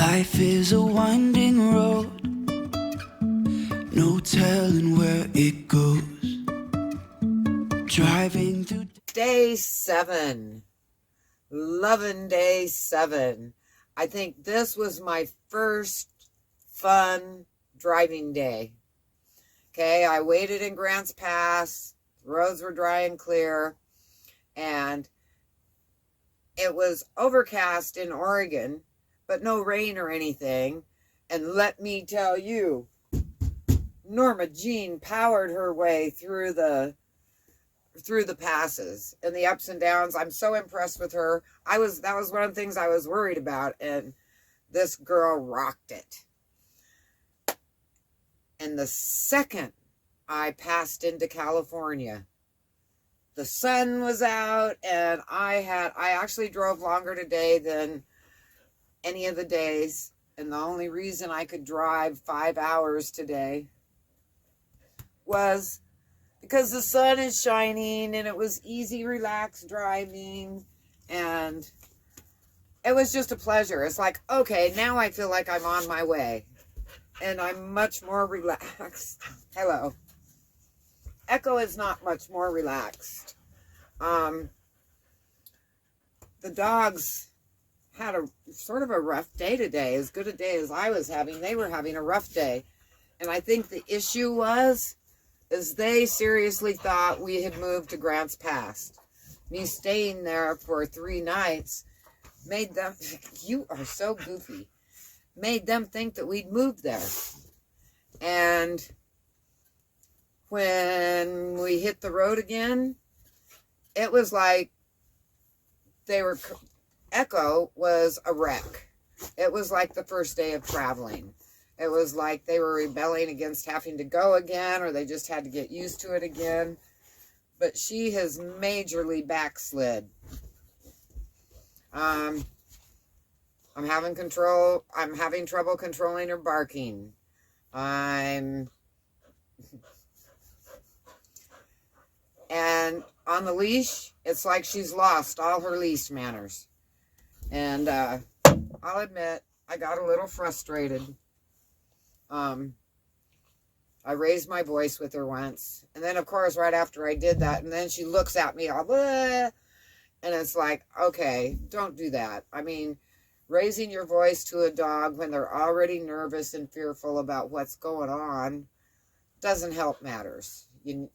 Life is a winding road, no telling where it goes. Driving through Day 7. Loving day 7. I think this was my first fun driving day. Okay, I waited in Grants Pass. The roads were dry and clear. And it was overcast in Oregon, but no rain or anything. And let me tell you, Norma Jean powered her way through the passes and the ups and downs. I'm so impressed with her. That was one of the things I was worried about, and this girl rocked it. And the second I passed into California, the sun was out, and I actually drove longer today than any of the days. And the only reason I could drive 5 hours today was because the sun is shining, and it was easy, relaxed driving, and it was just a pleasure. It's like, okay, now I feel like I'm on my way, and I'm much more relaxed. Hello. Echo is not much more relaxed. The dogs had a sort of a rough day today, as good a day as I was having. They were having a rough day, and I think the issue is they seriously thought we had moved to Grants Pass. Me staying there for 3 nights made them, you are so goofy, made them think that we'd moved there. And when we hit the road again, it was like Echo was a wreck. It was like the first day of traveling. It was like they were rebelling against having to go again, or they just had to get used to it again. But she has majorly backslid. I'm having trouble controlling her barking. And on the leash, it's like she's lost all her leash manners. And I'll admit, I got a little frustrated. I raised my voice with her once, and then of course right after I did that, and then she looks at me all, bleh, and it's like, okay, don't do that. I mean, raising your voice to a dog when they're already nervous and fearful about what's going on doesn't help matters.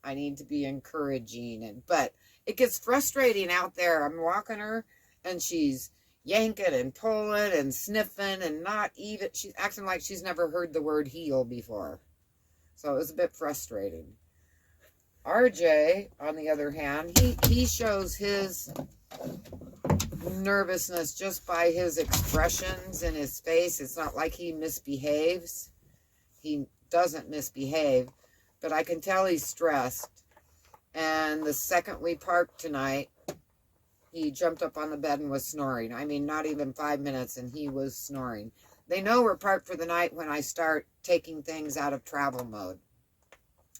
I need to be encouraging, but it gets frustrating out there. I'm walking her, and she's yanking and pulling and sniffing, and she's acting like she's never heard the word heel before. So it was a bit frustrating. RJ, on the other hand, he shows his nervousness just by his expressions in his face. It's not like he misbehaves. He doesn't misbehave, but I can tell he's stressed. And the second we parked tonight, he jumped up on the bed and was snoring. I mean, not even 5 minutes, and he was snoring. They know we're parked for the night when I start taking things out of travel mode.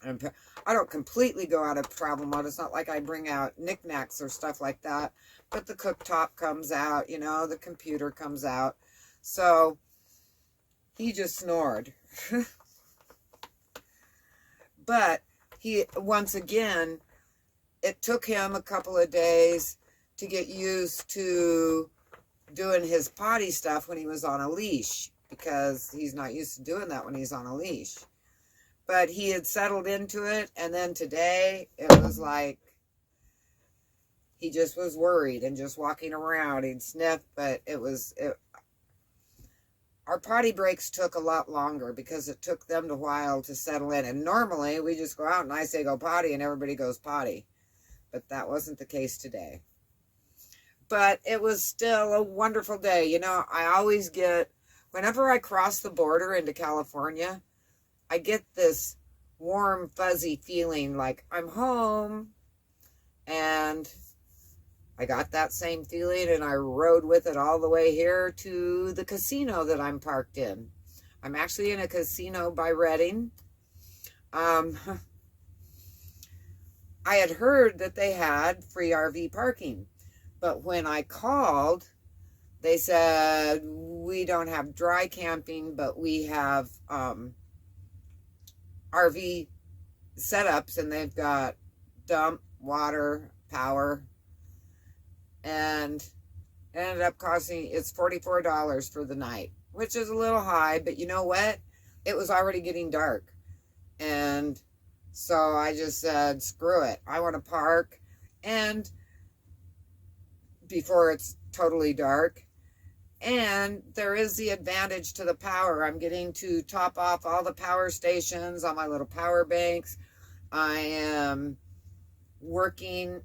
And I don't completely go out of travel mode. It's not like I bring out knickknacks or stuff like that. But the cooktop comes out, the computer comes out. So he just snored. But once again, it took him a couple of days to get used to doing his potty stuff when he was on a leash, because he's not used to doing that when he's on a leash. But he had settled into it, and then today it was like he just was worried and just walking around. He'd sniff, but our potty breaks took a lot longer because it took them a while to settle in. And normally we just go out and I say go potty and everybody goes potty. But that wasn't the case today. But it was still a wonderful day. I always whenever I cross the border into California, I get this warm, fuzzy feeling like I'm home. And I got that same feeling, and I rode with it all the way here to the casino that I'm parked in. I'm actually in a casino by Redding. I had heard that they had free RV parking. But when I called, they said, we don't have dry camping, but we have RV setups, and they've got dump, water, power, and it ended up costing, it's $44 for the night, which is a little high, but you know what? It was already getting dark. And so I just said, screw it. I want to park and before it's totally dark. And there is the advantage to the power. I'm getting to top off all the power stations on my little power banks. I am working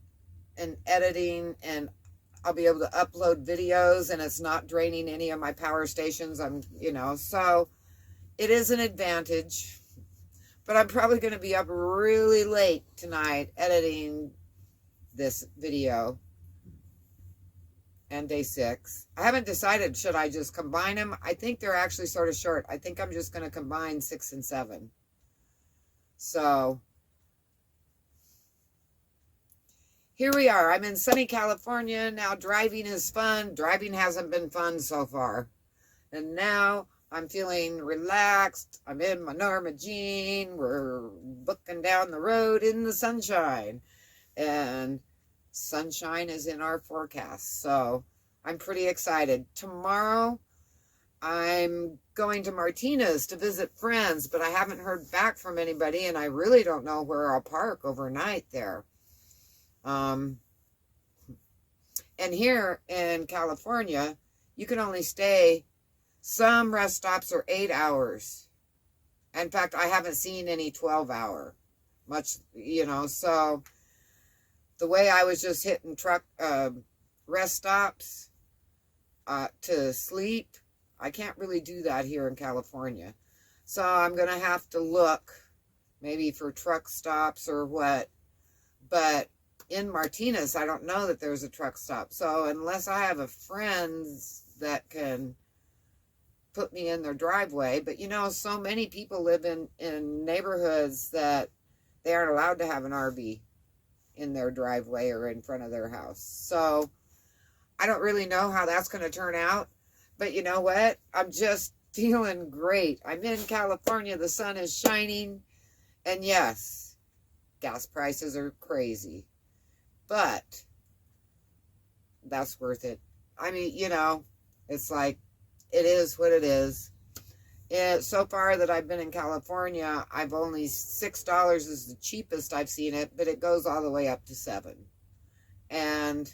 and editing, and I'll be able to upload videos, and it's not draining any of my power stations. So it is an advantage. But I'm probably going to be up really late tonight editing this video and day 6. I haven't decided, should I just combine them? I think they're actually sort of short. I think I'm just going to combine 6 and 7. So here we are. I'm in sunny California. Now driving is fun. Driving hasn't been fun so far. And now I'm feeling relaxed. I'm in my Norma Jean. We're booking down the road in the sunshine. And sunshine is in our forecast. So I'm pretty excited. Tomorrow, I'm going to Martinez to visit friends, but I haven't heard back from anybody, and I really don't know where I'll park overnight there. And here in California, you can only stay, some rest stops are 8 hours. In fact, I haven't seen any 12-hour, much, so the way I was just hitting truck rest stops to sleep, I can't really do that here in California. So I'm going to have to look maybe for truck stops or what. But in Martinez, I don't know that there's a truck stop. So unless I have a friend that can put me in their driveway. But so many people live in neighborhoods that they aren't allowed to have an RV in their driveway or in front of their house. So I don't really know how that's going to turn out. But you know what? I'm just feeling great. I'm in California. The sun is shining. And yes, gas prices are crazy. But that's worth it. I mean, it's like, it is what it is. So far that I've been in California, I've only $6 is the cheapest I've seen it, but it goes all the way up to $7. And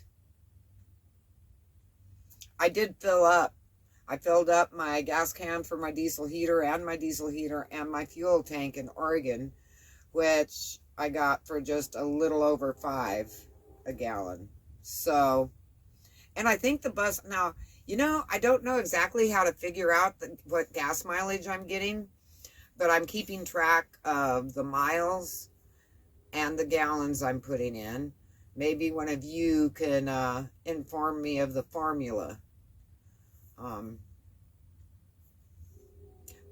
I did fill up. I filled up my gas can for my diesel heater and my fuel tank in Oregon, which I got for just a little over $5 a gallon. So, and I think the bus, now, I don't know exactly how to figure out what gas mileage I'm getting, but I'm keeping track of the miles and the gallons I'm putting in. Maybe one of you can inform me of the formula.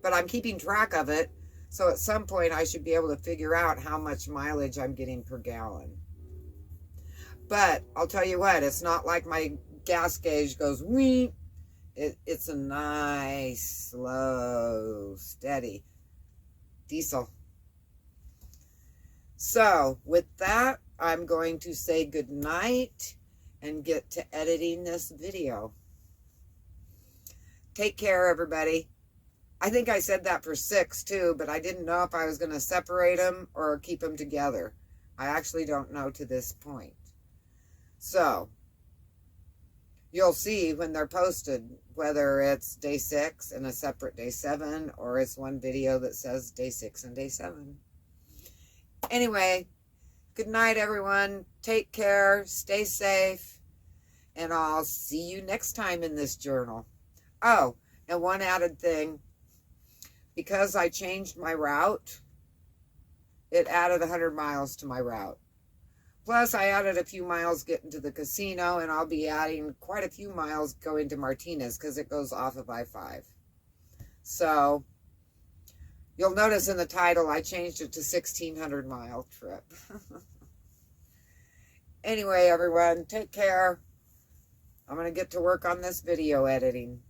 But I'm keeping track of it, so at some point I should be able to figure out how much mileage I'm getting per gallon. But I'll tell you what, it's not like my gas gauge goes wee. It's a nice, slow, steady diesel. So with that, I'm going to say good night and get to editing this video. Take care, everybody. I think I said that for 6 too, but I didn't know if I was going to separate them or keep them together. I actually don't know to this point. So you'll see when they're posted whether it's day 6 and a separate day 7, or it's one video that says day 6 and day 7. Anyway, good night, everyone. Take care. Stay safe. And I'll see you next time in this journal. Oh, and one added thing. Because I changed my route, it added 100 miles to my route. Plus, I added a few miles getting to the casino, and I'll be adding quite a few miles going to Martinez because it goes off of I-5. So, you'll notice in the title, I changed it to 1,600-mile trip. Anyway, everyone, take care. I'm going to get to work on this video editing.